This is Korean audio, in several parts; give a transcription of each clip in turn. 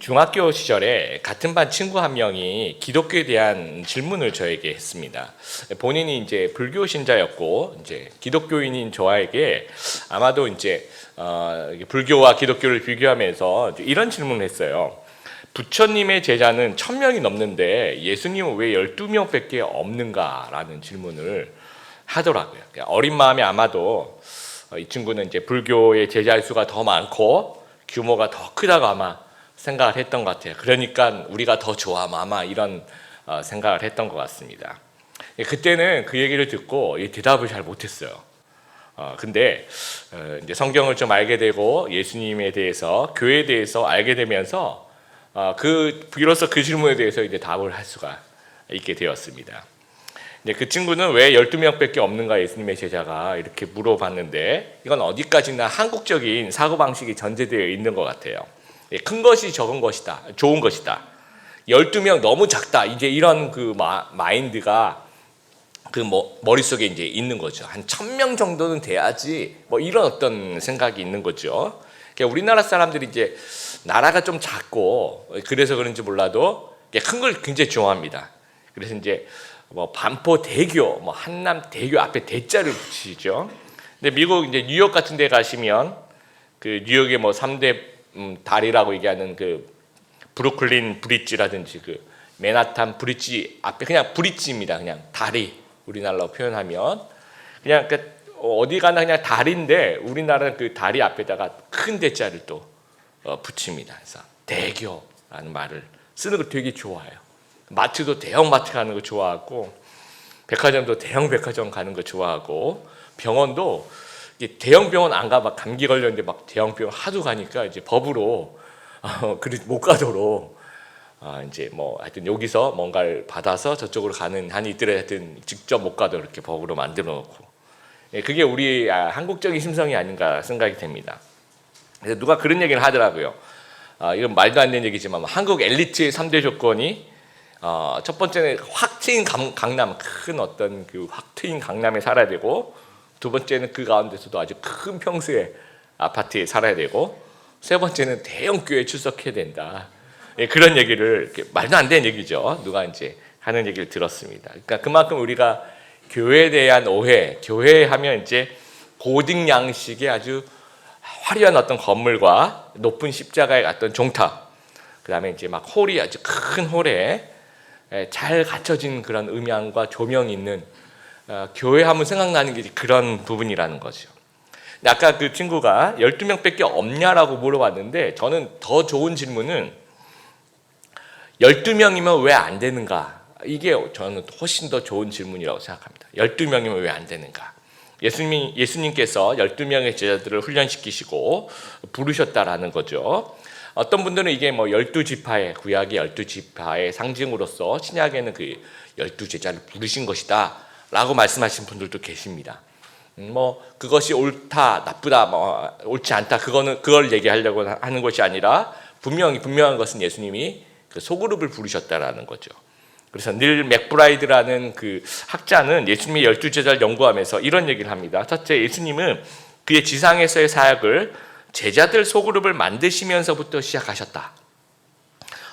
중학교 시절에 같은 반 친구 한 명이 기독교에 대한 질문을 저에게 했습니다. 본인이 이제 불교 신자였고 이제 기독교인인 저에게 아마도 이제 불교와 기독교를 비교하면서 이런 질문을 했어요. 부처님의 제자는 1000명이 넘는데 예수님은 왜 12명밖에 없는가라는 질문을 하더라고요. 어린 마음에 아마도 이 친구는 이제 불교의 제자 수가 더 많고 규모가 더 크다고 아마 생각을 했던 것 같아요. 그러니까 우리가 더 좋아, 아마 이런 생각을 했던 것 같습니다. 그때는 그 얘기를 듣고 대답을 잘 못했어요. 근데 이제 성경을 좀 알게 되고 예수님에 대해서, 교회에 대해서 알게 되면서 비로소 그 질문에 대해서 이제 답을 할 수가 있게 되었습니다. 그 친구는 왜 12명밖에 없는가, 예수님의 제자가, 이렇게 물어봤는데 이건 어디까지나 한국적인 사고방식이 전제되어 있는 것 같아요. 큰 것이 적은 것이다, 좋은 것이다, 12명 너무 작다, 이제 이런 그 마인드가 그 머릿속에 이제 있는 거죠. 한 1000명 정도는 돼야지, 이런 어떤 생각이 있는 거죠. 그러니까 우리나라 사람들이 이제 나라가 좀 작고 그래서 그런지 몰라도 큰 걸 굉장히 좋아합니다. 그래서 이제 반포대교, 한남대교 앞에 대자를 붙이죠. 근데 미국 이제 뉴욕 같은 데 가시면 그 뉴욕의 3대 다리라고 얘기하는 그 브루클린 브릿지라든지 그 맨하탄 브릿지 앞에 그냥 브릿지입니다. 그냥 다리, 우리나라로 표현하면 그냥 어디 가나 그냥 다리인데 우리나라는 그 다리 앞에다가 큰 대자를 또 붙입니다. 그래서 대교라는 말을 쓰는 거 되게 좋아해요. 마트도 대형 마트 가는 거 좋아하고, 백화점도 대형 백화점 가는 거 좋아하고, 병원도 대형 병원 안 가, 감기 걸렸는데 대형 병원 하도 가니까 이제 법으로 못 가도록 이제 하여튼 여기서 뭔가를 받아서 저쪽으로 가는 한이 있더라도 하여튼 직접 못 가도록 이렇게 법으로 만들어 놓고, 그게 우리 한국적인 심성이 아닌가 생각이 됩니다. 그래서 누가 그런 얘기를 하더라고요. 이건 말도 안 되는 얘기지만 한국 엘리트의 3대 조건이 첫 번째는 확 트인 강남, 큰 어떤 그 확 트인 강남에 살아야 되고, 두 번째는 그 가운데서도 아주 큰 평수의 아파트에 살아야 되고, 세 번째는 대형 교회에 출석해야 된다. 그런 얘기를, 말도 안 되는 얘기죠. 누가 이제 하는 얘기를 들었습니다. 그러니까 그만큼 우리가 교회에 대한 오해, 교회 하면 이제 고딕 양식의 아주 화려한 어떤 건물과 높은 십자가의 어떤 종탑, 그 다음에 이제 홀이 아주 큰 홀에 잘 갖춰진 그런 음향과 조명이 있는 교회 하면 생각나는 게 그런 부분이라는 거죠. 아까 그 친구가 12명밖에 없냐라고 물어봤는데, 저는 더 좋은 질문은 12명이면 왜 안 되는가, 이게 저는 훨씬 더 좋은 질문이라고 생각합니다. 12명이면 왜 안 되는가. 예수님께서 12명의 제자들을 훈련시키시고 부르셨다라는 거죠. 어떤 분들은 이게 12지파의, 구약의 12지파의 상징으로서 신약에는 그 12제자를 부르신 것이다 라고 말씀하신 분들도 계십니다. 그것이 옳다, 나쁘다, 옳지 않다, 그걸 얘기하려고 하는 것이 아니라 분명한 것은 예수님이 그 소그룹을 부르셨다라는 거죠. 그래서 닐 맥브라이드라는 그 학자는 예수님의 12제자를 연구하면서 이런 얘기를 합니다. 첫째, 예수님은 그의 지상에서의 사역을 제자들 소그룹을 만드시면서부터 시작하셨다.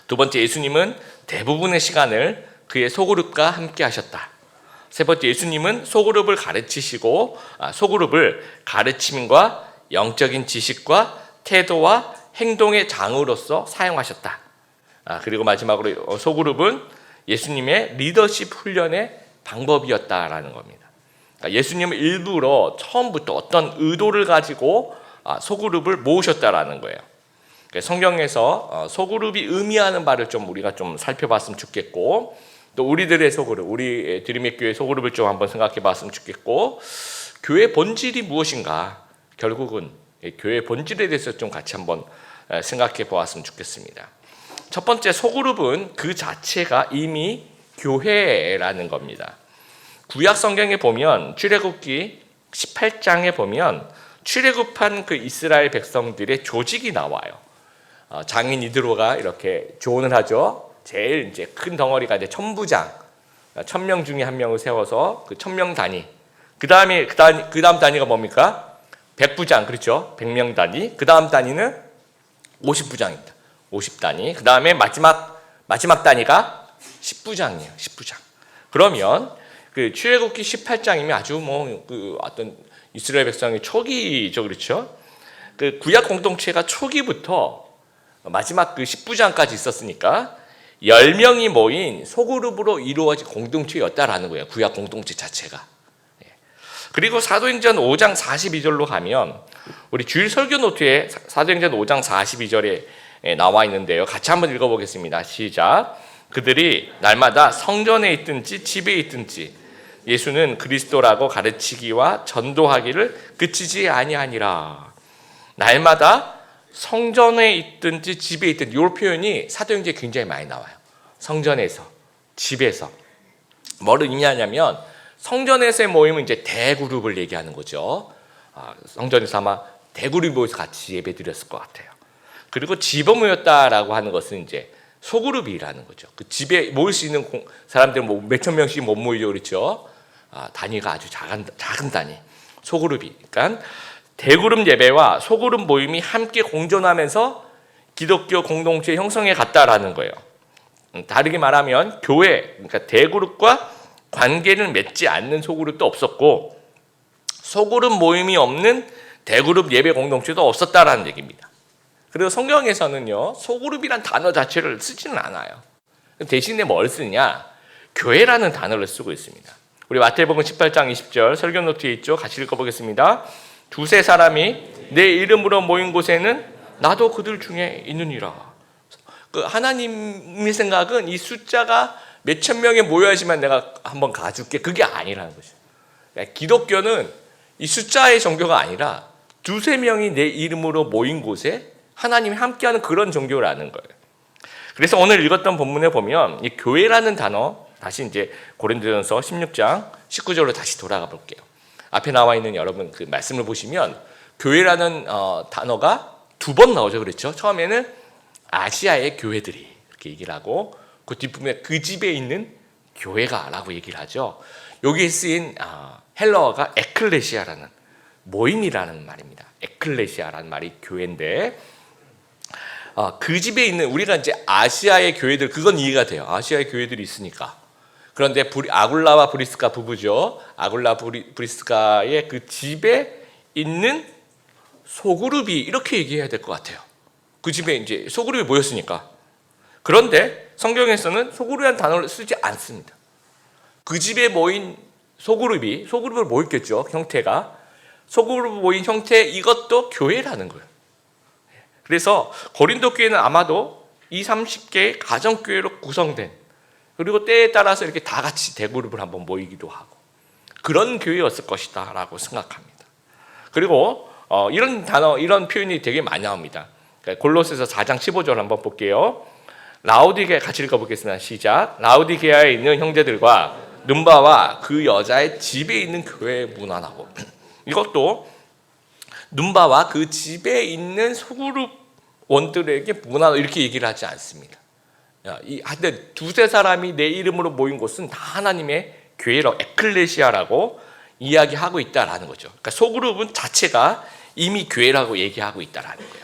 두 번째, 예수님은 대부분의 시간을 그의 소그룹과 함께 하셨다. 세 번째, 예수님은 소그룹을 가르치시고 소그룹을 가르침과 영적인 지식과 태도와 행동의 장으로서 사용하셨다. 그리고 마지막으로 소그룹은 예수님의 리더십 훈련의 방법이었다라는 겁니다. 그러니까 예수님은 일부러 처음부터 어떤 의도를 가지고 소그룹을 모으셨다라는 거예요. 그러니까 성경에서 소그룹이 의미하는 바를 좀 우리가 좀 살펴봤으면 좋겠고, 또 우리들의 소그룹, 우리 드림의 교회 소그룹을 좀 한번 생각해 봤으면 좋겠고, 교회의 본질이 무엇인가, 결국은 교회의 본질에 대해서 좀 같이 한번 생각해 보았으면 좋겠습니다. 첫 번째, 소그룹은 그 자체가 이미 교회라는 겁니다. 구약 성경에 보면 출애굽기 18장에 보면 출애굽한 그 이스라엘 백성들의 조직이 나와요. 장인 이드로가 이렇게 조언을 하죠. 제일 이제 큰 덩어리가 이제 천부장, 1000명 중에 한 명을 세워서 그 1000명 단위. 그 다음 단위가 뭡니까? 백부장, 그렇죠? 100명 단위. 그 다음 단위는 50부장입니다. 50단위. 그 다음에 마지막 단위가 10부장이에요. 10부장. 그러면 그 출애굽기 18장이면 아주 그 어떤 이스라엘 백성의 초기죠, 그렇죠? 그 구약 공동체가 초기부터 마지막 그 10부장까지 있었으니까 10명이 모인 소그룹으로 이루어진 공동체였다라는 거예요. 구약 공동체 자체가. 그리고 사도행전 5장 42절로 가면 우리 주일 설교 노트에 사도행전 5장 42절에 나와 있는데요. 같이 한번 읽어보겠습니다. 시작. 그들이 날마다 성전에 있든지 집에 있든지 예수는 그리스도라고 가르치기와 전도하기를 그치지 아니하니라. 날마다 성전에 있든지 집에 있든지 이 표현이 사도행전에 굉장히 많이 나와요. 성전에서, 집에서. 뭐를 의미하냐면 성전에서의 모임은 이제 대그룹을 얘기하는 거죠. 성전에서 아마 대그룹이 모여서 같이 예배 드렸을 것 같아요. 그리고 집에 모였다라고 하는 것은 이제 소그룹이라는 거죠. 그 집에 모일 수 있는 사람들은 뭐 몇천 명씩 못 모이죠, 그렇죠? 단위가 아주 작은 단위, 소그룹이. 그러니까 대그룹 예배와 소그룹 모임이 함께 공존하면서 기독교 공동체 형성해 갔다라는 거예요. 다르게 말하면 교회, 그러니까 대그룹과 관계를 맺지 않는 소그룹도 없었고 소그룹 모임이 없는 대그룹 예배 공동체도 없었다라는 얘기입니다. 그리고 성경에서는요, 소그룹이란 단어 자체를 쓰지는 않아요. 대신에 뭘 쓰냐? 교회라는 단어를 쓰고 있습니다. 우리 마태복음 18장 20절 설교 노트에 있죠. 같이 읽어보겠습니다. 두세 사람이 내 이름으로 모인 곳에는 나도 그들 중에 있느니라. 그 하나님의 생각은 이 숫자가 몇천 명에 모여야지만 내가 한번 가줄게. 그게 아니라는 거죠. 기독교는 이 숫자의 종교가 아니라 두세 명이 내 이름으로 모인 곳에 하나님이 함께하는 그런 종교라는 거예요. 그래서 오늘 읽었던 본문에 보면 이 교회라는 단어, 다시 이제 고린도전서 16장 19절로 다시 돌아가 볼게요. 앞에 나와 있는 여러분 그 말씀을 보시면 교회라는 단어가 두 번 나오죠, 그렇죠? 처음에는 아시아의 교회들이 이렇게 얘기를 하고 그 뒷부분에 그 집에 있는 교회가라고 얘기를 하죠. 여기에 쓰인 헬라어가 에클레시아라는 모임이라는 말입니다. 에클레시아라는 말이 교회인데 그 집에 있는 우리가 이제 아시아의 교회들 그건 이해가 돼요. 아시아의 교회들이 있으니까. 그런데 아굴라와 브리스가 부부죠. 아굴라 브리스가의 그 집에 있는 소그룹이 이렇게 얘기해야 될 것 같아요. 그 집에 이제 소그룹이 모였으니까. 그런데 성경에서는 소그룹이라는 단어를 쓰지 않습니다. 그 집에 모인 소그룹을 모였겠죠. 형태가. 소그룹 모인 형태 이것도 교회라는 거예요. 그래서 고린도 교회는 아마도 20-30개의 가정교회로 구성된 그리고 때에 따라서 이렇게 다 같이 대그룹을 한번 모이기도 하고 그런 교회였을 것이다 라고 생각합니다. 그리고 이런 단어, 이런 표현이 되게 많이 나옵니다. 골로새서 4장 15절 한번 볼게요. 라우디게아 같이 읽어보겠습니다. 시작. 라우디게아에 있는 형제들과 눈바와 그 여자의 집에 있는 교회에 문안하고 이것도 눈바와 그 집에 있는 소그룹 원들에게 문안 이렇게 얘기를 하지 않습니다. 한데 두세 사람이 내 이름으로 모인 곳은 다 하나님의 교회로 에클레시아라고 이야기하고 있다라는 거죠. 그러니까 소그룹은 자체가 이미 교회라고 얘기하고 있다라는 거예요.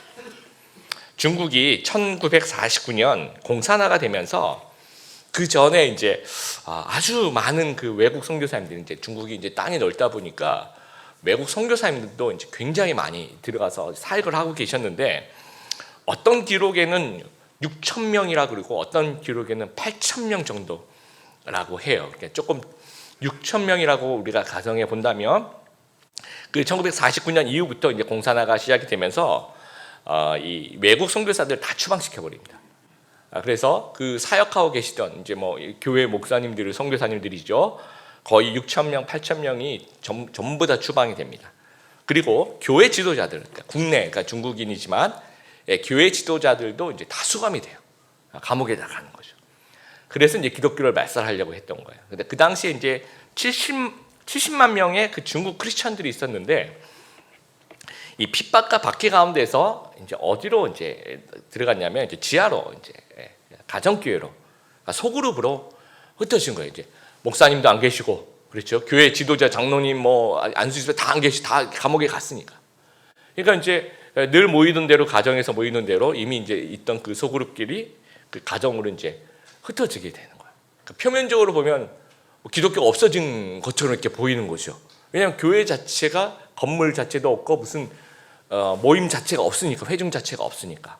중국이 1949년 공산화가 되면서 그 전에 이제 아주 많은 그 외국 선교사님들이 이제 중국이 이제 땅이 넓다 보니까 외국 선교사님들도 이제 굉장히 많이 들어가서 사역을 하고 계셨는데 어떤 기록에는 6천 명이라 그러고 어떤 기록에는 8천 명 정도라고 해요. 그러니까 조금 6천 명이라고 우리가 가정해 본다면 그 1949년 이후부터 이제 공산화가 시작이 되면서 이 외국 선교사들 다 추방시켜 버립니다. 그래서 그 사역하고 계시던 이제 뭐 교회 목사님들, 선교사님들이죠. 거의 6천 명, 8천 명이 전부 다 추방이 됩니다. 그리고 교회 지도자들, 그러니까 국내, 그러니까 중국인이지만 교회 지도자들도 이제 다 수감이 돼요. 감옥에다 가는 거죠. 그래서 이제 기독교를 말살하려고 했던 거예요. 근데 그 당시에 이제 70만 명의 그 중국 크리스천들이 있었는데 이 핍박과 박해 가운데서 이제 어디로 이제 들어갔냐면 이제 지하로 이제 가정교회로 소그룹으로 흩어진 거예요. 이제 목사님도 안 계시고 그렇죠. 교회 지도자 장로님 뭐 안수집사 다 안 계시 다 감옥에 갔으니까. 그러니까 이제 늘 모이던 대로 가정에서 모이는 대로 이미 이제 있던 그 소그룹끼리 그 가정으로 이제 흩어지게 되는 거예요. 그러니까 표면적으로 보면 기독교가 없어진 것처럼 이렇게 보이는 거죠. 왜냐하면 교회 자체가 건물 자체도 없고 무슨 모임 자체가 없으니까, 회중 자체가 없으니까.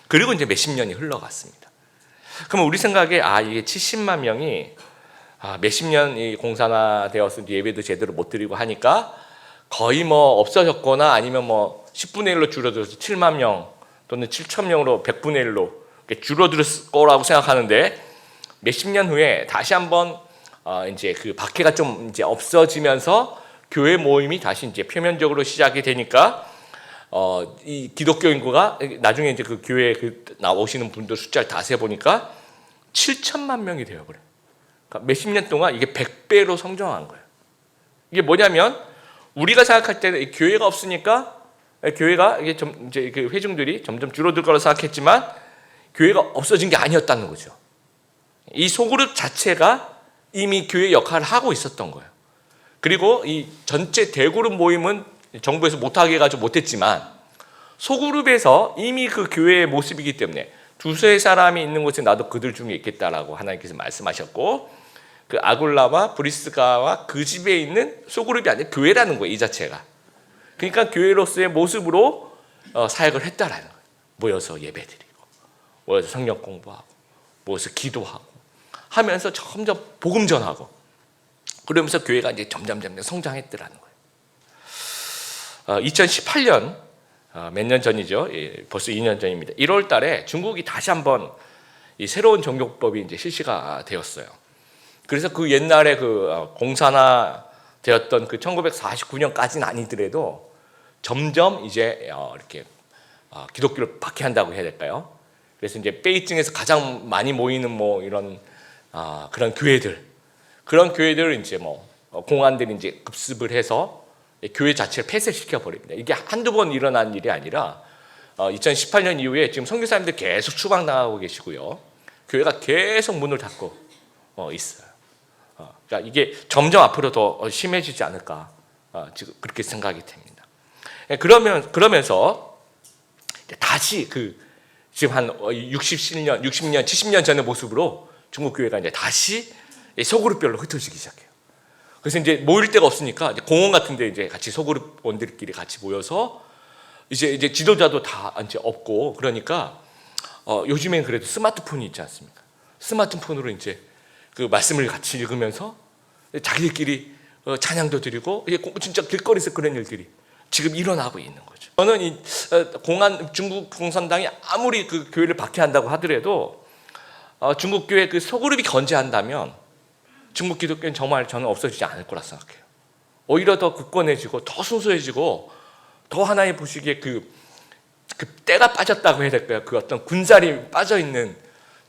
그리고 이제 몇십 년이 흘러갔습니다. 그러면 우리 생각에 이게 70만 명이 몇십 년이 공산화되어서 예배도 제대로 못 드리고 하니까 거의 뭐 없어졌거나 아니면 뭐 10분의 1로 줄어들어서 7만 명 또는 7천 명으로 100분의 1로 줄어들었을 거라고 생각하는데, 몇십 년 후에 다시 한번 이제 그 박해가 좀 이제 없어지면서 교회 모임이 다시 이제 표면적으로 시작이 되니까 이 기독교 인구가 나중에 이제 그 교회에 나오시는 분들 숫자를 다 세 보니까 7천만 명이 되어버려요. 그러니까 몇십 년 동안 이게 100배로 성장한 거예요. 이게 뭐냐면 우리가 생각할 때는 교회가 없으니까 교회가 이게 이제 그 회중들이 점점 줄어들 거라고 생각했지만 교회가 없어진 게 아니었다는 거죠. 이 소그룹 자체가 이미 교회 역할을 하고 있었던 거예요. 그리고 이 전체 대그룹 모임은 정부에서 못하게 해가지고 못했지만 소그룹에서 이미 그 교회의 모습이기 때문에 두세 사람이 있는 곳에 나도 그들 중에 있겠다라고 하나님께서 말씀하셨고, 그 아굴라와 브리스가와 그 집에 있는 소그룹이 아니라 교회라는 거예요, 이 자체가. 그러니까 교회로서의 모습으로 사역을 했다라는 거예요. 모여서 예배드리고, 모여서 성경 공부하고, 모여서 기도하고 하면서 점점 복음 전하고, 그러면서 교회가 이제 점점 성장했더라는 거예요. 2018년 몇 년 전이죠. 벌써 2년 전입니다. 1월 달에 중국이 다시 한번 이 새로운 종교법이 이제 실시가 되었어요. 그래서 그 옛날에 그 공산화 되었던 그 1949년까지는 아니더라도 점점 이제 이렇게 기독교를 박해한다고 해야 될까요? 그래서 이제 베이징에서 가장 많이 모이는 뭐 이런 그런 교회들, 그런 교회들을 이제 뭐 공안들이 이제 급습을 해서 교회 자체를 폐쇄시켜 버립니다. 이게 한두 번 일어난 일이 아니라 2018년 이후에 지금 선교사님들 계속 추방당하고 계시고요. 교회가 계속 문을 닫고 있어요. 그러니까 이게 점점 앞으로 더 심해지지 않을까 지금 그렇게 생각이 됩니다. 그러면서 다시 그 지금 한 60년, 70년 전의 모습으로 중국 교회가 이제 다시 소그룹별로 흩어지기 시작해요. 그래서 이제 모일 데가 없으니까 이제 공원 같은데 이제 같이 소그룹원들끼리 같이 모여서 이제 지도자도 다 이제 없고, 그러니까 요즘엔 그래도 스마트폰이 있지 않습니까? 스마트폰으로 이제 그 말씀을 같이 읽으면서 자기들끼리 찬양도 드리고, 이게 진짜 길거리에서 그런 일들이 지금 일어나고 있는 거죠. 저는 이 중국 공산당이 아무리 그 교회를 박해한다고 하더라도 중국 교회 그 소그룹이 건재한다면 중국 기독교는 정말 저는 없어지지 않을 거라 생각해요. 오히려 더 굳건해지고 더 순수해지고 더 하나님 보시기에 그 때가 빠졌다고 해야 될까요? 그 어떤 군살이 빠져 있는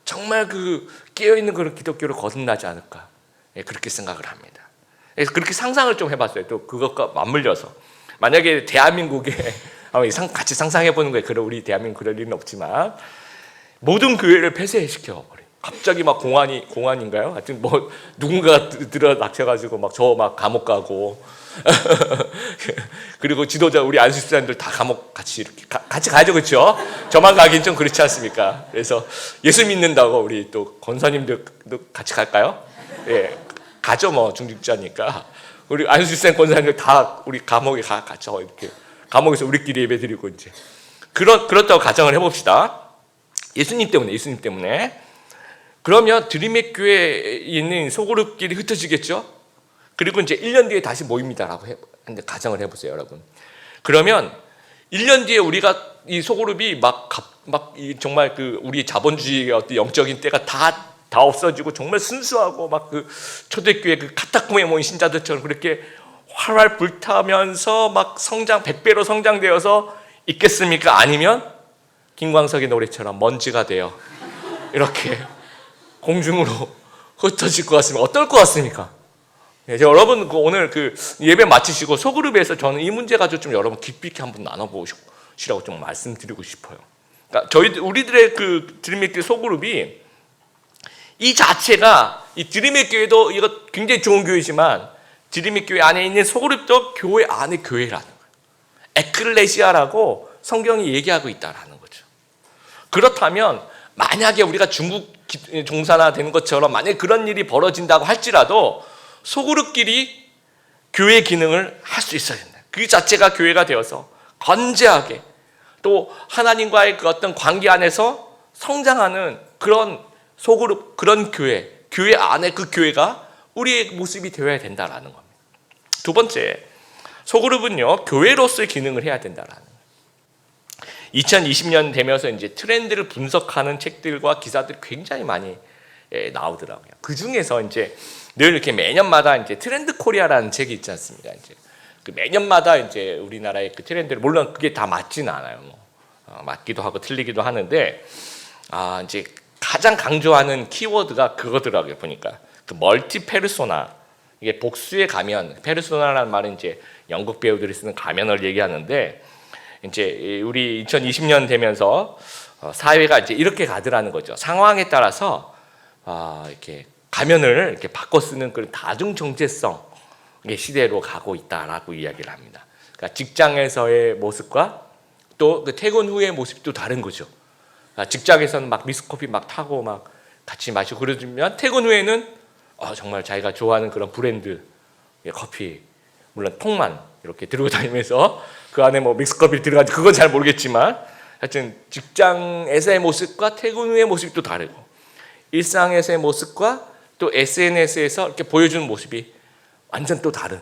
정말 그 깨어 있는 그런 기독교를 거듭나지 않을까, 그렇게 생각을 합니다. 그래서 그렇게 상상을 좀 해봤어요. 또 그것과 맞물려서 만약에 대한민국에 같이 상상해 보는 거예요. 그래 우리 대한민국 그럴 일은 없지만 모든 교회를 폐쇄시켜 버려. 갑자기 막 공안인가요? 하여튼 뭐 누군가 들어 닥쳐가지고 막 저 막 감옥 가고 그리고 지도자 우리 안수 집사님들 다 감옥 같이 이렇게 같이 가죠, 그렇죠? 저만 가긴 좀 그렇지 않습니까? 그래서 예수 믿는다고 우리 또 권사님들도 같이 갈까요? 예, 가죠 뭐 중직자니까 우리 안수 집사님 권사님들 다 우리 감옥에 갇혀 이렇게 감옥에서 우리끼리 예배드리고 이제 그렇다고 가정을 해봅시다. 예수님 때문에. 그러면 드림의 교회에 있는 소그룹끼리 흩어지겠죠? 그리고 이제 1년 뒤에 다시 모입니다라고 가정을 해보세요, 여러분. 그러면 1년 뒤에 우리가 이 소그룹이 정말 그 우리 자본주의의 어떤 영적인 때가 다 없어지고 정말 순수하고 막 그 초대교회 그 카타콤에 모인 신자들처럼 그렇게 활활 불타면서 막 100배로 성장되어서 있겠습니까? 아니면 김광석의 노래처럼 먼지가 되어 이렇게 공중으로 흩어질 것 같습니다. 어떨 것 같습니까? 여러분 오늘 그 예배 마치시고 소그룹에서 저는 이 문제 가지고 좀 여러분 깊이 있게 한번 나눠보시라고 좀 말씀드리고 싶어요. 그러니까 우리들의 그 드림의 교회 소그룹이 이 자체가 이 드림의 교회도 이거 굉장히 좋은 교회지만 드림의 교회 안에 있는 소그룹도 교회 안의 교회라는 거예요. 에클레시아라고 성경이 얘기하고 있다라는 거죠. 그렇다면 만약에 우리가 중국 종사나 되는 것처럼 만약에 그런 일이 벌어진다고 할지라도 소그룹끼리 교회 기능을 할 수 있어야 된다. 그 자체가 교회가 되어서 건재하게 또 하나님과의 그 어떤 관계 안에서 성장하는 그런 소그룹, 그런 교회 안에 그 교회가 우리의 모습이 되어야 된다라는 겁니다. 두 번째, 소그룹은요, 교회로서의 기능을 해야 된다라는 거예요. 2020년 되면서 이제 트렌드를 분석하는 책들과 기사들이 굉장히 많이 나오더라고요. 그 중에서 이제 늘 이렇게 매년마다 이제 트렌드 코리아라는 책이 있지 않습니까? 이제 그 매년마다 이제 우리나라의 그 트렌드를, 물론 그게 다 맞지는 않아요. 맞기도 하고 틀리기도 하는데, 이제 가장 강조하는 키워드가 그거더라고요. 보니까 그 멀티 페르소나, 이게 복수의 가면, 페르소나라는 말은 이제 연극 배우들이 쓰는 가면을 얘기하는데, 이제 우리 2020년 되면서 사회가 이제 이렇게 가더라는 거죠. 상황에 따라서 이렇게 가면을 이렇게 바꿔 쓰는 그런 다중 정체성의 시대로 가고 있다라고 이야기를 합니다. 그러니까 직장에서의 모습과 또 그 퇴근 후의 모습도 다른 거죠. 직장에서는 막 미스커피 막 타고 막 같이 마시고 그러면 퇴근 후에는 정말 자기가 좋아하는 그런 브랜드 커피, 물론 통만 이렇게 들고 다니면서 그 안에 뭐 믹스커피 들어가지 그건 잘 모르겠지만 하여튼 직장에서의 모습과 퇴근 후의 모습이 또 다르고 일상에서의 모습과 또 SNS에서 이렇게 보여주는 모습이 완전 또 다른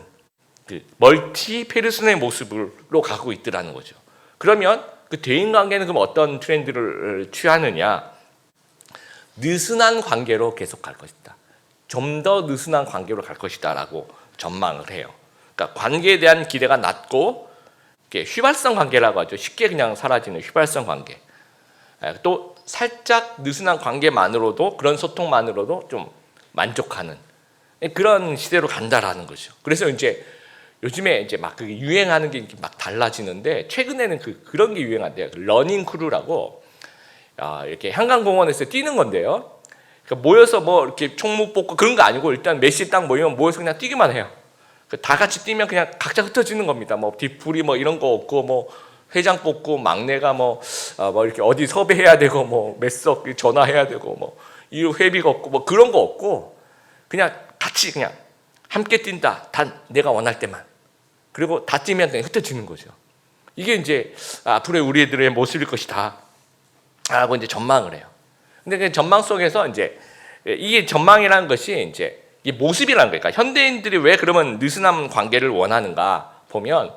그 멀티 페르소나의 모습으로 가고 있더라는 거죠. 그러면 그 대인관계는 그럼 어떤 트렌드를 취하느냐? 느슨한 관계로 계속 갈 것이다. 좀 더 느슨한 관계로 갈 것이다라고 전망을 해요. 그러니까 관계에 대한 기대가 낮고 휘발성 관계라고 하죠. 쉽게 그냥 사라지는 휘발성 관계. 또 살짝 느슨한 관계만으로도 그런 소통만으로도 좀 만족하는 그런 시대로 간다라는 거죠. 그래서 이제 요즘에 이제 막 그 유행하는 게 막 달라지는데 최근에는 그런 게 유행한대요. 러닝 크루라고 이렇게 한강공원에서 뛰는 건데요. 그러니까 모여서 뭐 이렇게 총무 뽑고 그런 거 아니고 일단 몇 시에 딱 모여서 그냥 뛰기만 해요. 다 같이 뛰면 그냥 각자 흩어지는 겁니다. 뭐 뒷풀이 뭐 이런 거 없고 뭐 회장 뽑고 막내가 뭐 이렇게 어디 섭외해야 되고 뭐 몇석 전화해야 되고 뭐 이 회비가 없고 뭐 그런 거 없고 그냥 같이 그냥 함께 뛴다. 단 내가 원할 때만. 그리고 다 뛰면 그냥 흩어지는 거죠. 이게 이제 앞으로의 우리 애들의 모습일 것이다. 라고 이제 전망을 해요. 근데 그 전망 속에서 이제 이게 전망이라는 것이 이제 이 모습이라는 거니까 현대인들이 왜 그러면 느슨한 관계를 원하는가 보면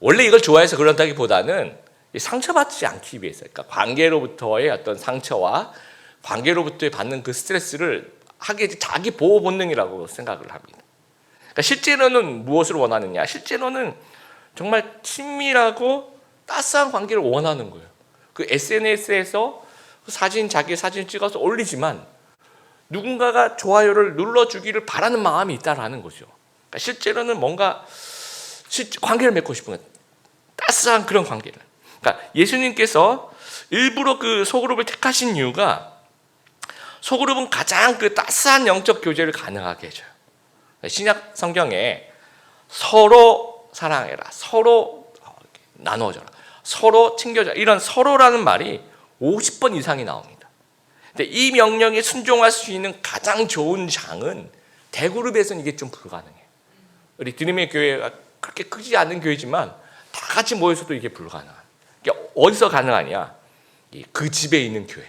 원래 이걸 좋아해서 그런다기보다는 상처받지 않기 위해서, 그러니까 관계로부터의 어떤 상처와 관계로부터 받는 그 스트레스를 하게 자기 보호 본능이라고 생각을 합니다. 그러니까 실제로는 무엇을 원하느냐? 실제로는 정말 친밀하고 따스한 관계를 원하는 거예요. 그 SNS에서 자기 사진 찍어서 올리지만 누군가가 좋아요를 눌러주기를 바라는 마음이 있다라는 거죠. 그러니까 실제로는 뭔가 관계를 맺고 싶은 거예요. 따스한 그런 관계를. 그러니까 예수님께서 일부러 그 소그룹을 택하신 이유가 소그룹은 가장 그 따스한 영적 교제를 가능하게 해줘요. 신약 성경에 서로 사랑해라, 서로 나눠줘라, 서로 챙겨줘라 이런 서로라는 말이 50번 이상이 나옵니다. 근데 이 명령에 순종할 수 있는 가장 좋은 장은 대그룹에서는 이게 좀 불가능해요. 우리 드림의 교회가 그렇게 크지 않은 교회지만 다 같이 모여서도 이게 불가능한. 그러니까 어디서 가능하냐? 그 집에 있는 교회.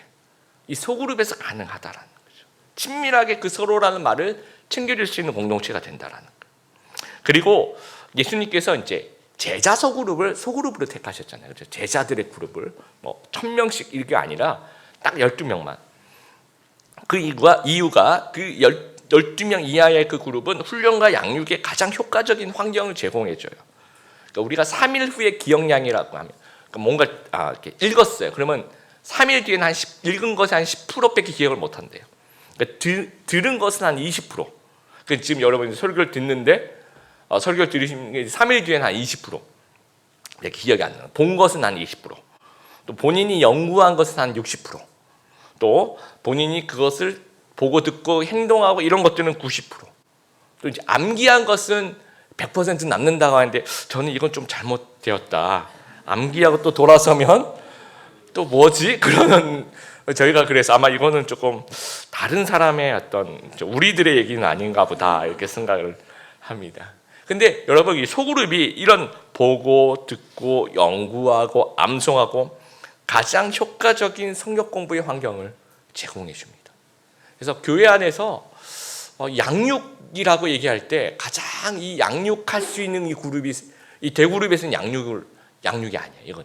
이 소그룹에서 가능하다라는 거죠. 친밀하게 그 서로라는 말을 챙겨줄 수 있는 공동체가 된다라는 거예요. 그리고 예수님께서 이제 제자 소그룹으로 택하셨잖아요. 그렇죠? 제자들의 그룹을 뭐 1000명씩 이게 아니라 딱 12명만. 그 이유가 그 12명 이하의 그 그룹은 훈련과 양육에 가장 효과적인 환경을 제공해줘요. 그러니까 우리가 3일 후에 기억량이라고 하면 그러니까 뭔가 이렇게 읽었어요. 그러면 3일 뒤에는 읽은 것이 한 10%밖에 기억을 못한대요. 그러니까 들은 것은 한 20%. 그러니까 지금 여러분이 설교를 듣는데 설교를 들으시는 게 3일 뒤에는 한 20%. 기억이 안 나요. 본 것은 한 20%. 또 본인이 연구한 것은 한 60%. 또 본인이 그것을 보고 듣고 행동하고 이런 것들은 90%. 또 이제 암기한 것은 100% 남는다고 하는데 저는 이건 좀 잘못되었다. 암기하고 또 돌아서면 또 뭐지? 그러는 저희가 그래서 아마 이거는 조금 다른 사람의 어떤 우리들의 얘기는 아닌가 보다 이렇게 생각을 합니다. 근데 여러분 이 소그룹이 이런 보고 듣고 연구하고 암송하고 가장 효과적인 성경 공부의 환경을 제공해 줍니다. 그래서 교회 안에서 양육이라고 얘기할 때 가장 이 양육할 수 있는 이 그룹이 이 대그룹에서는 양육이 아니에요. 이건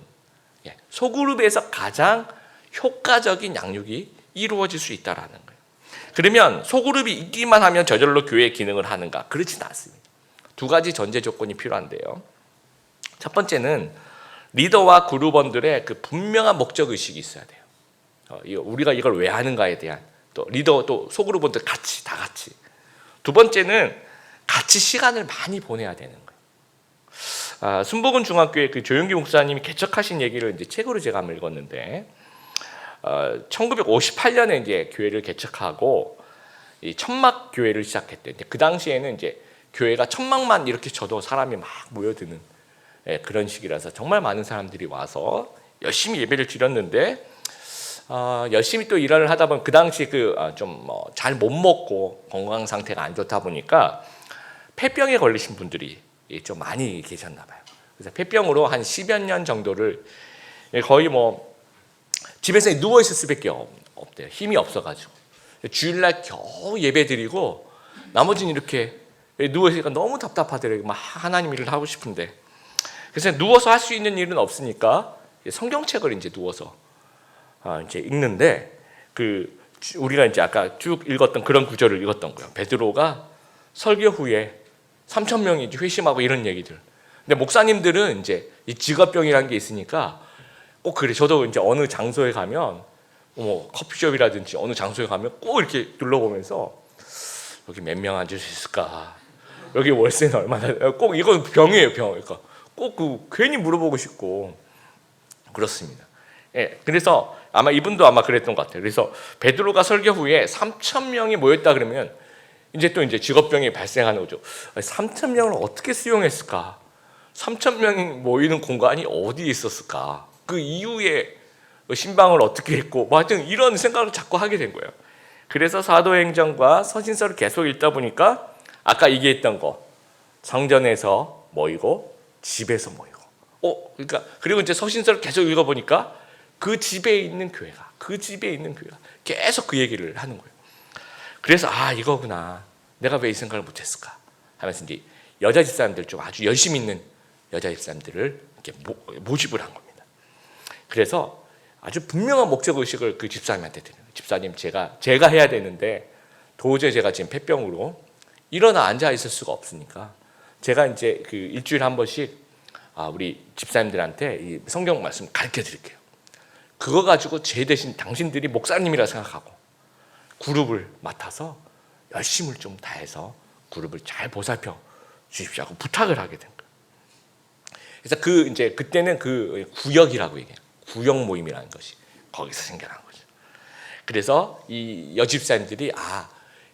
소그룹에서 가장 효과적인 양육이 이루어질 수 있다라는 거예요. 그러면 소그룹이 있기만 하면 저절로 교회의 기능을 하는가? 그렇지는 않습니다. 두 가지 전제 조건이 필요한데요. 첫 번째는 리더와 그룹원들의 그 분명한 목적 의식이 있어야 돼요. 우리가 이걸 왜 하는가에 대한 또 리더 또 소그룹원들 다 같이. 두 번째는 같이 시간을 많이 보내야 되는 거예요. 순복음 중학교의 그 조용기 목사님이 개척하신 얘기를 이제 책으로 제가 한번 읽었는데, 1958년에 이제 교회를 개척하고 이 천막 교회를 시작했대요. 그 당시에는 이제 교회가 천막만 이렇게 쳐도 사람이 막 모여드는 그런 시기라서 정말 많은 사람들이 와서 열심히 예배를 드렸는데, 열심히 또 일을 하다 보면 그 당시 좀 잘 못 먹고 건강 상태가 안 좋다 보니까 폐병에 걸리신 분들이 좀 많이 계셨나 봐요. 그래서 폐병으로 한 10여 년 정도를 거의 집에서 누워 있을 수밖에 없대요. 힘이 없어가지고 주일날 겨우 예배 드리고 나머지는 이렇게 누워 있으니까 너무 답답하더라고요. 막 하나님 일을 하고 싶은데, 그래서 누워서 할 수 있는 일은 없으니까 성경책을 이제 누워서 이제 읽는데, 우리가 이제 아까 쭉 읽었던 그런 구절을 읽었던 거예요. 베드로가 설교 후에 3,000명이 회심하고 이런 얘기들. 근데 목사님들은 이제 이 직업병이라는 게 있으니까 꼭 그래. 저도 이제 어느 장소에 가면 커피숍이라든지 어느 장소에 가면 꼭 이렇게 둘러보면서 여기 몇 명 앉을 수 있을까? 여기 월세는 얼마나? 꼭 이건 병이에요, 병. 그러니까 꼭 괜히 물어보고 싶고 그렇습니다. 예, 그래서 아마 이분도 아마 그랬던 것 같아요. 그래서 베드로가 설교 후에 3,000명이 모였다 그러면 이제 직업병이 발생하는 거죠. 3,000명을 어떻게 수용했을까? 3,000명이 모이는 공간이 어디에 있었을까? 그 이후에 신방을 어떻게 했고, 하여튼 이런 생각을 자꾸 하게 된 거예요. 그래서 사도행전과 서신서를 계속 읽다 보니까 아까 얘기했던 거, 성전에서 모이고 집에서 모이고, 그러니까 그리고 이제 서신서를 계속 읽어보니까 그 집에 있는 교회가 계속 그 얘기를 하는 거예요. 그래서 이거구나. 내가 왜 이 생각을 못했을까? 하면서 이제 여자 집사람들 좀 아주 열심히 있는 여자 집사람들을 이렇게 모집을 한 겁니다. 그래서 아주 분명한 목적 의식을 그 집사님한테 드려요. 집사님, 제가 해야 되는데 도저히 제가 지금 폐병으로 일어나 앉아 있을 수가 없으니까 제가 이제 일주일에 한 번씩 우리 집사님들한테 이 성경 말씀 가르쳐 드릴게요. 그거 가지고 제 대신 당신들이 목사님이라 생각하고 그룹을 맡아서 열심을 좀 다해서 그룹을 잘 보살펴 주십시오 하고 부탁을 하게 된 거예요. 그래서 이제 그때는 구역이라고 얘기해요. 구역 모임이라는 것이 거기서 생겨난 거죠. 그래서 이 여집사님들이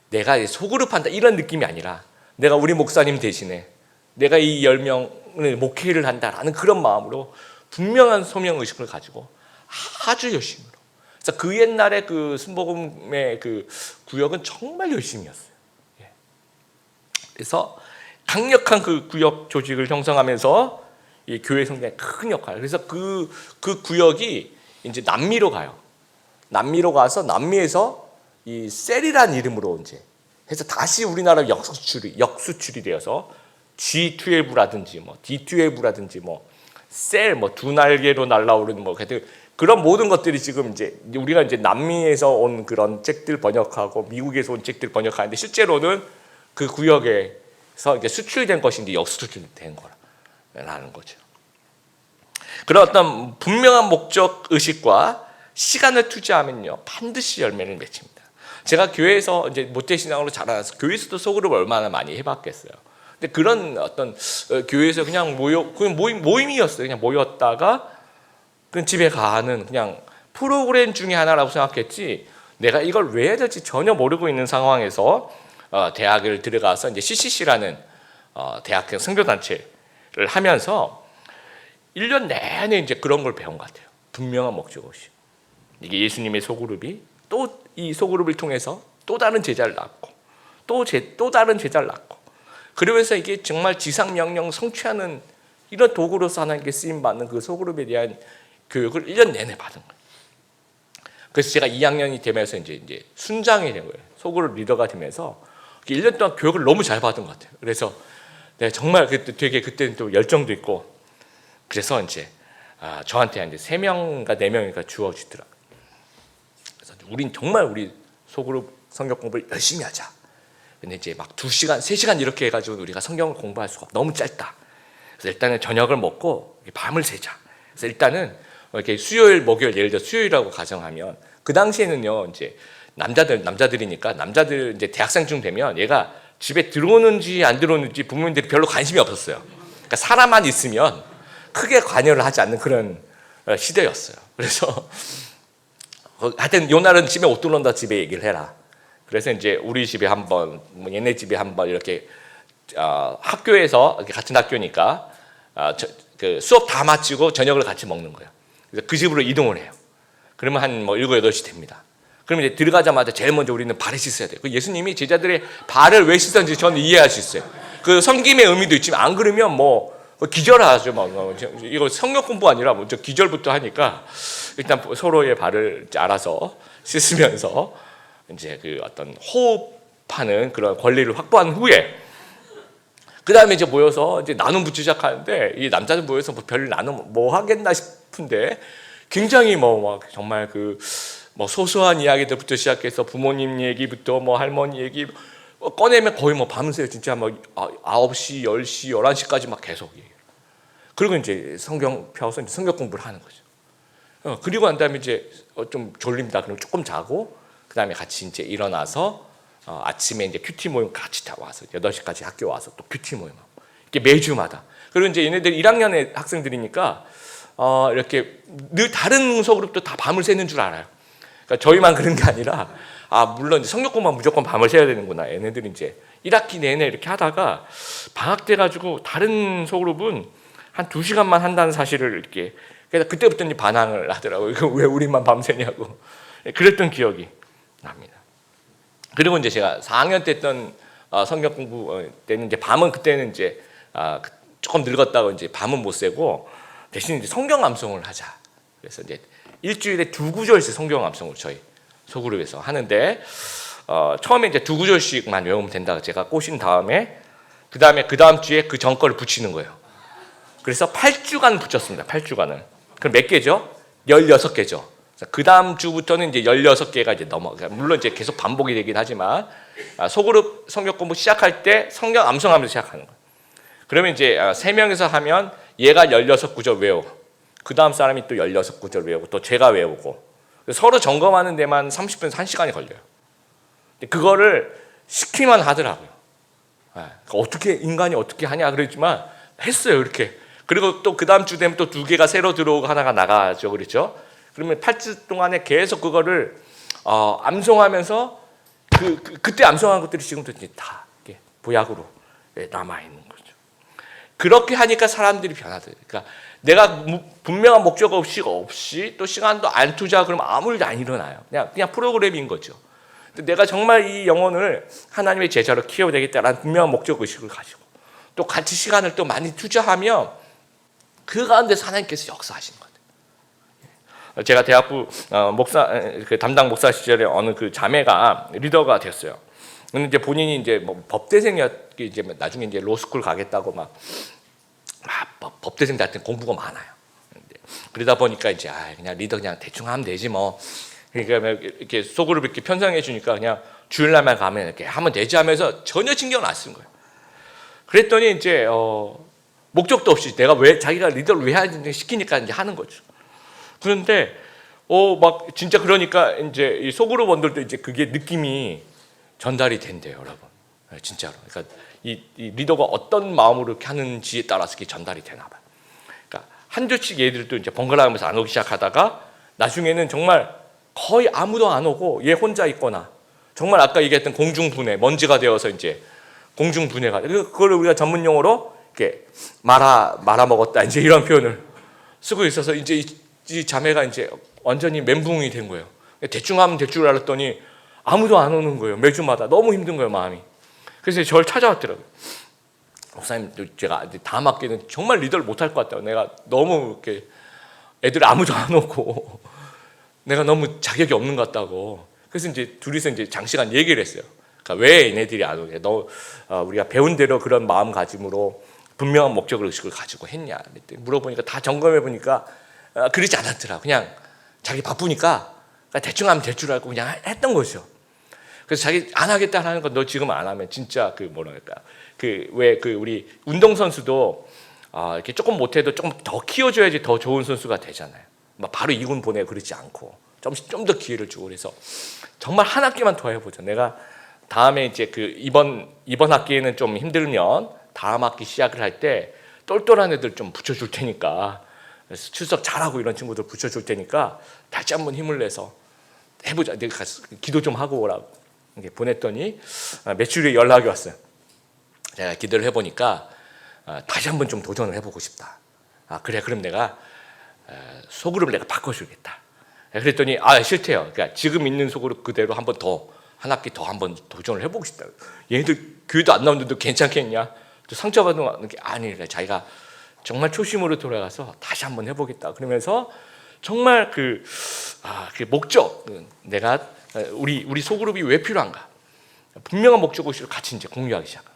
내가 소그룹 한다 이런 느낌이 아니라 내가 우리 목사님 대신에 내가 이 10명을 목회를 한다라는 그런 마음으로 분명한 소명 의식을 가지고 아주 열심히로. 그래서 그 옛날에 순복음의 구역은 정말 열심이었어요. 그래서 강력한 구역 조직을 형성하면서 이 교회 성장에 큰 역할. 그래서 그 구역이 이제 남미로 가요. 남미로 가서 남미에서 이 셀이라는 이름으로 이제 해서 다시 우리나라 역수출이 되어서 G12라든지 D12라든지 셀 두 날개로 날아오르는 그런 모든 것들이 지금 이제 우리가 이제 남미에서 온 그런 책들 번역하고 미국에서 온 책들 번역하는데 실제로는 그 구역에서 이제 수출된 것이 이제 역수출된 거라는 거죠. 그런 어떤 분명한 목적 의식과 시간을 투자하면요 반드시 열매를 맺힙니다. 제가 교회에서 이제 모태신앙으로 자라나서 교회에서도 소그룹 얼마나 많이 해봤겠어요. 근데 그런 어떤 교회에서 그냥 모임이었어요. 그냥 모였다가 그냥 집에 가는 그냥 프로그램 중에 하나라고 생각했지 내가 이걸 왜 해야 될지 전혀 모르고 있는 상황에서 대학을 들어가서 이제 CCC라는 대학교 선교단체를 하면서 1년 내내 이제 그런 걸 배운 것 같아요. 분명한 목적 없이. 이게 예수님의 소그룹이 또 이 소그룹을 통해서 또 다른 제자를 낳고 또 다른 제자를 낳고, 그러면서 이게 정말 지상명령 성취하는 이런 도구로서 하나님께 쓰임받는 그 소그룹에 대한 교육을 1년 내내 받은 거예요. 그래서 제가 2학년이 되면서 이제 순장이 된 거예요. 소그룹 리더가 되면서 1년 동안 교육을 너무 잘 받은 것 같아요. 그래서 정말 되게 그때는 또 열정도 있고, 그래서 이제 저한테 이제 3명인가 4명인가 주어지더라고요. 그래서 우린 정말 우리 소그룹 성경 공부를 열심히 하자. 근데 이제 막 2시간, 3시간 이렇게 해가지고 우리가 성경을 공부할 수가 너무 짧다. 그래서 일단은 저녁을 먹고 밤을 새자. 그래서 일단은 이렇게 수요일, 목요일, 예를 들어 수요일이라고 가정하면, 그 당시에는요, 이제 남자들이니까 남자들 이제 대학생쯤 되면 얘가 집에 들어오는지 안 들어오는지 부모님들이 별로 관심이 없었어요. 그러니까 사람만 있으면 크게 관여를 하지 않는 그런 시대였어요. 그래서 하여튼 요 날은 집에 못 들어온다, 집에 얘기를 해라. 그래서 이제 우리 집에 한 번, 뭐 얘네 집에 한 번 이렇게 학교에서 같은 학교니까 그 수업 다 마치고 저녁을 같이 먹는 거예요. 그래서 그 집으로 이동을 해요. 그러면 한 뭐 7, 8시 됩니다. 그러면 이제 들어가자마자 제일 먼저 우리는 발을 씻어야 돼요. 예수님이 제자들의 발을 왜 씻었는지 저는 이해할 수 있어요. 그 섬김의 의미도 있지만, 안 그러면 뭐 기절하죠. 이거 성경 공부 아니라 먼저 기절부터 하니까 일단 서로의 발을 알아서 씻으면서 이제 그 어떤 호흡하는 그런 권리를 확보한 후에, 그 다음에 이제 모여서 이제 나눔 붙이 시작하는데, 이 남자들 모여서 뭐 별 나눔 뭐 하겠나 싶은데, 굉장히 뭐 막 정말 그 뭐 소소한 이야기들부터 시작해서 부모님 얘기부터 뭐 할머니 얘기 꺼내면 거의 뭐 밤새 진짜 뭐 9시, 10시, 11시까지 막 계속 얘기해요. 그리고 이제 성경 펴서 이제 성경 공부를 하는 거죠. 그리고 난 다음에 이제 좀 졸립니다. 그럼 조금 자고, 그 다음에 같이 이제 일어나서 아침에 이제 큐티 모임 같이 다 와서 8시까지 학교 와서 또 큐티 모임하고, 이게 매주마다. 그리고 이제 얘네들 1학년의 학생들이니까 이렇게 늘 다른 소그룹도 다 밤을 새는 줄 알아요. 그러니까 저희만 그런 게 아니라, 물론 성경 공부만 무조건 밤을 새야 되는구나. 얘네들이 이제 1학기 내내 이렇게 하다가 방학 때 가지고 다른 소그룹은 한 2시간만 한다는 사실을 이렇게, 그래서 그때부터 이제 반항을 하더라고요. 이거 왜 우리만 밤새냐고. 그랬던 기억이 납니다. 그리고 이제 제가 4학년 때 했던 성경 공부 때는 이제 밤은, 그때는 이제 조금 늙었다고 이제 밤은 못 새고 대신 이제 성경 암송을 하자. 그래서 이제 일주일에 2구절씩 성경 암송을 저희 소그룹에서 하는데, 처음에 이제 2구절씩만 외우면 된다고 제가 꼬신 다음에, 그 다음 주에 그 전 거를 붙이는 거예요. 그래서 8주간 붙였습니다. 8주간을. 그럼 몇 개죠? 16개죠. 그 다음 주부터는 이제 16개가 이제 물론 이제 계속 반복이 되긴 하지만, 소그룹 성경 공부 시작할 때 성경 암송하면서 시작하는 거예요. 그러면 이제 3명이서 하면 얘가 16구절 외우고, 그 다음 사람이 또 16구절 외우고, 또 제가 외우고, 서로 점검하는 데만 30분에서 1시간이 걸려요. 그거를 시키만 하더라고요. 어떻게 인간이 어떻게 하냐 그랬지만 했어요, 이렇게. 그리고 또 그 다음 주 되면 또 2개가 새로 들어오고 하나가 나가죠, 그렇죠? 그러면 8주 동안에 계속 그거를 암송하면서 그때 암송한 것들이 지금도 이제 다 보약으로 남아 있는 거죠. 그렇게 하니까 사람들이 변하더라고요. 그러니까 내가 분명한 목적 없이 또 시간도 안 투자, 그러면 아무 일도 안 일어나요. 그냥 프로그램인 거죠. 내가 정말 이 영혼을 하나님의 제자로 키워야 되겠다라는 분명한 목적 의식을 가지고 또 같이 시간을 또 많이 투자하면 그 가운데서 하나님께서 역사하시는 거예요. 제가 대학부 그 담당 목사 시절에 어느 그 자매가 리더가 됐어요. 근데 이제 본인이 이제 뭐 법대생이었기, 이제 나중에 이제 로스쿨 가겠다고 막 법대생들한테 공부가 많아요. 그러다 보니까 이제 그냥 리더 그냥 대충 하면 되지 뭐. 그러니까 이렇게 소그룹 이렇게 편성해 주니까 그냥 주일날만 가면 이렇게 하면 되지 하면서 전혀 신경을 안 쓴 거예요. 그랬더니 이제 목적도 없이 내가 왜 자기가 리더를 왜 하는지 시키니까 이제 하는 거죠. 그런데 막 진짜 그러니까 이제 이 소그룹 원들도 이제 그게 느낌이 전달이 된대요, 여러분. 진짜로. 그러니까 이 리더가 어떤 마음으로 이렇게 하는지에 따라서 그게 전달이 되나 봐요. 그러니까 한 주씩 얘들도 이제 번갈아가면서 안 오기 시작하다가 나중에는 정말 거의 아무도 안 오고 얘 혼자 있거나, 정말 아까 얘기했던 공중분해, 먼지가 되어서 이제 공중분해가, 그걸 우리가 전문 용어로 이렇게 말아 먹었다, 이제 이런 표현을 쓰고 있어서 이제 이 자매가 이제 완전히 멘붕이 된 거예요. 대충 하면 될 줄 알았더니 아무도 안 오는 거예요. 매주마다 너무 힘든 거예요, 마음이. 그래서 저를 찾아왔더라고요. 목사님, 제가 다음 학기는 정말 리더를 못할 것 같다고. 내가 너무 이렇게 애들 아무도 안 오고 내가 너무 자격이 없는 것 같다고. 그래서 이제 둘이서 이제 장시간 얘기를 했어요. 그러니까 왜 얘네들이 안 오냐? 우리가 배운 대로 그런 마음가짐으로 분명한 목적 의식을 가지고 했냐? 물어보니까 다 점검해 보니까 그러지 않았더라. 그냥 자기 바쁘니까 대충 하면 될 줄 알고 그냥 했던 거죠. 그래서 자기 안 하겠다 하는 건 너 지금 안 하면 진짜 그 뭐랄까 우리 운동 선수도 이렇게 조금 못해도 조금 더 키워줘야지 더 좋은 선수가 되잖아요. 막 바로 2군 보내 그러지 않고 좀 더 기회를 주고 그래서 정말 한 학기만 더 해보자. 내가 다음에 이제 이번 학기에는 좀 힘들면 다음 학기 시작을 할 때 똘똘한 애들 좀 붙여줄 테니까 출석 잘하고 이런 친구들 붙여줄 테니까 다시 한번 힘을 내서 해보자. 내가 가서 기도 좀 하고 오라고 보냈더니 며칠 후에 연락이 왔어요. 제가 기도를 해보니까 다시 한번 좀 도전을 해보고 싶다. 그래, 그럼 내가 소그룹을 내가 바꿔주겠다. 그랬더니 싫대요. 그러니까 지금 있는 소그룹 그대로 한 번 더, 한 학기 더 한번 도전을 해보고 싶다. 얘네들 교회도 안 나오는데도 괜찮겠냐? 또 상처받는 게 아니라 자기가 정말 초심으로 돌아가서 다시 한번 해보겠다. 그러면서 정말 그 목적, 내가 우리 소그룹이 왜 필요한가? 분명한 목적의식을 같이 이제 공유하기 시작한.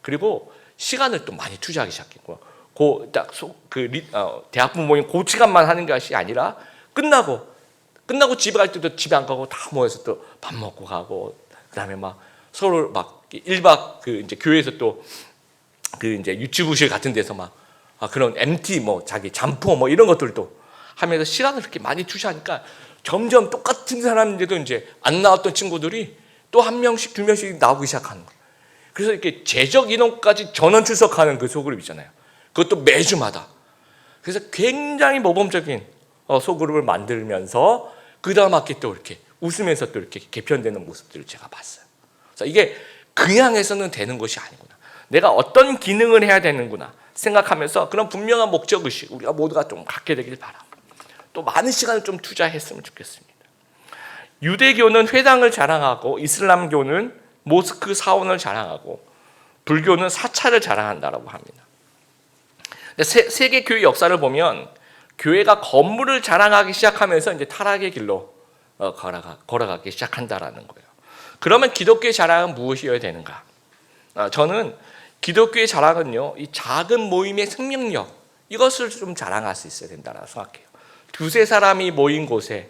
그리고 시간을 또 많이 투자하기 시작했고, 대학부 모임 그 시간만 하는 것이 아니라 끝나고 집에 갈 때도 집에 안 가고 다 모여서 또 밥 먹고 가고, 그다음에 막 서로 막 1박 이제 교회에서 또 이제 유치부실 같은 데서 막 그런 MT 자기 잠포 이런 것들도 하면서 시간을 그렇게 많이 투자하니까 점점 똑같은 사람인데도 이제 안 나왔던 친구들이 또 한 명씩 두 명씩 나오기 시작하는 거예요. 그래서 이렇게 제적 인원까지 전원 출석하는 그 소그룹 있잖아요. 그것도 매주마다. 그래서 굉장히 모범적인 소그룹을 만들면서 그 다음 학기 또 이렇게 웃으면서 또 이렇게 개편되는 모습들을 제가 봤어요. 그래서 이게 그냥 해서는 되는 것이 아니구나. 내가 어떤 기능을 해야 되는구나 생각하면서 그런 분명한 목적의식 우리가 모두가 좀 갖게 되길 바라고, 또 많은 시간을 좀 투자했으면 좋겠습니다. 유대교는 회당을 자랑하고 이슬람교는 모스크 사원을 자랑하고 불교는 사찰을 자랑한다라고 합니다. 세계 교회 역사를 보면 교회가 건물을 자랑하기 시작하면서 이제 타락의 길로 걸어가기 시작한다라는 거예요. 그러면 기독교의 자랑은 무엇이어야 되는가? 저는 기독교의 자랑은요, 이 작은 모임의 생명력, 이것을 좀 자랑할 수 있어야 된다고 생각해요. 두세 사람이 모인 곳에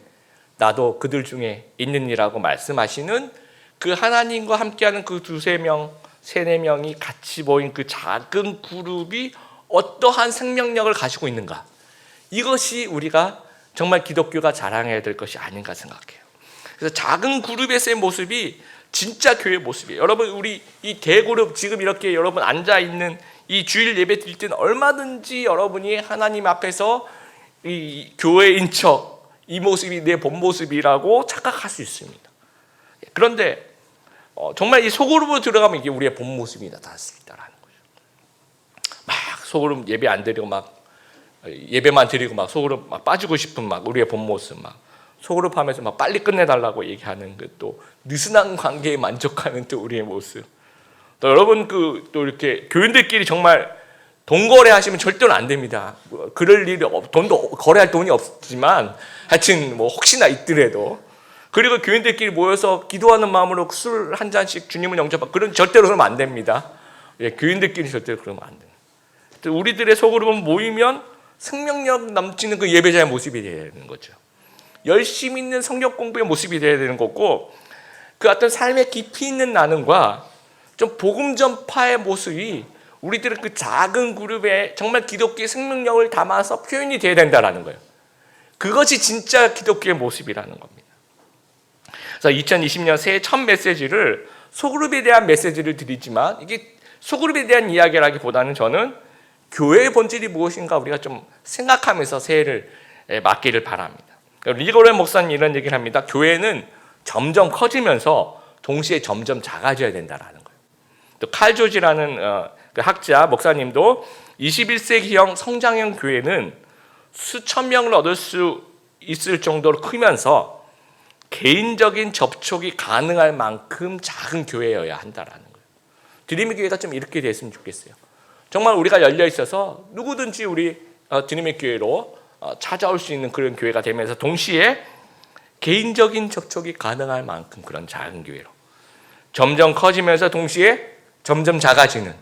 나도 그들 중에 있느니라고 말씀하시는 그 하나님과 함께하는 그 두세 명, 세네 명이 같이 모인 그 작은 그룹이 어떠한 생명력을 가지고 있는가? 이것이 우리가 정말 기독교가 자랑해야 될 것이 아닌가 생각해요. 그래서 작은 그룹에서의 모습이 진짜 교회의 모습이에요. 여러분, 우리 이 대그룹 지금 이렇게 여러분 앉아 있는 이 주일 예배 드릴 때는 얼마든지 여러분이 하나님 앞에서 이 교회인 척, 이 모습이 내 본 모습이라고 착각할 수 있습니다. 그런데 정말 이 소그룹으로 들어가면 이게 우리의 본 모습이 나타날 수 있다라는 거죠. 막 소그룹 예배 안 드리고 막 예배만 드리고 막 소그룹 막 빠지고 싶은 막 우리의 본 모습, 막 소그룹 하면서 막 빨리 끝내달라고 얘기하는 그 또 느슨한 관계에 만족하는 또 우리의 모습. 또 여러분 또 이렇게 교인들끼리 정말 돈 거래하시면 절대로 안 됩니다. 그럴 일이 돈도 거래할 돈이 없지만 하여튼 혹시나 있더라도, 그리고 교인들끼리 모여서 기도하는 마음으로 술 한 잔씩 주님을 영접하고 그런 절대로 그러면 안 됩니다. 교인들끼리 절대로 그러면 안 됩니다. 우리들의 소그룹은 모이면 생명력 넘치는 그 예배자의 모습이 되어야 되는 거죠. 열심히 있는 성경 공부의 모습이 되어야 되는 거고, 그 어떤 삶의 깊이 있는 나눔과 좀 복음 전파의 모습이 우리들의 그 작은 그룹에 정말 기독교의 생명력을 담아서 표현이 되어야 된다는 거예요. 그것이 진짜 기독교의 모습이라는 겁니다. 그래서 2020년 새해 첫 메시지를 소그룹에 대한 메시지를 드리지만, 이게 소그룹에 대한 이야기라기보다는 저는 교회의 본질이 무엇인가 우리가 좀 생각하면서 새해를 맞기를 바랍니다. 리고렌 목사님 이런 얘기를 합니다. 교회는 점점 커지면서 동시에 점점 작아져야 된다라는 거예요. 또 칼 조지라는 그 학자 목사님도 21세기형 성장형 교회는 수천 명을 얻을 수 있을 정도로 크면서 개인적인 접촉이 가능할 만큼 작은 교회여야 한다라는 거예요. 드림의 교회가 좀 이렇게 됐으면 좋겠어요. 정말 우리가 열려 있어서 누구든지 우리 드림의 교회로 찾아올 수 있는 그런 교회가 되면서 동시에 개인적인 접촉이 가능할 만큼 그런 작은 교회로 점점 커지면서 동시에 점점 작아지는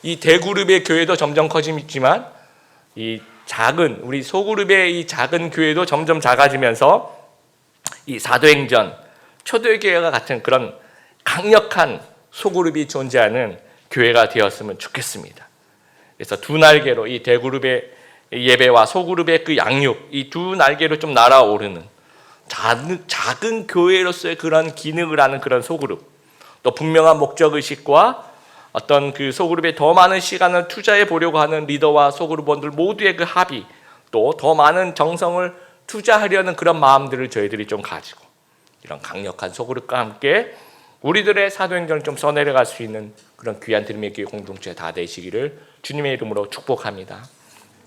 이 대그룹의 교회도 점점 커지지만 이 작은 우리 소그룹의 이 작은 교회도 점점 작아지면서 이 사도행전 초대교회와 같은 그런 강력한 소그룹이 존재하는 교회가 되었으면 좋겠습니다. 그래서 두 날개로 이 대그룹의 예배와 소그룹의 그 양육 이 두 날개로 좀 날아오르는 작은 교회로서의 그런 기능을 하는 그런 소그룹, 또 분명한 목적의식과 어떤 그 소그룹에 더 많은 시간을 투자해 보려고 하는 리더와 소그룹원들 모두의 그 합의, 또 더 많은 정성을 투자하려는 그런 마음들을 저희들이 좀 가지고 이런 강력한 소그룹과 함께 우리들의 사도행전을 좀 써내려갈 수 있는 그런 귀한 드림의 교회 공동체 다 되시기를 주님의 이름으로 축복합니다.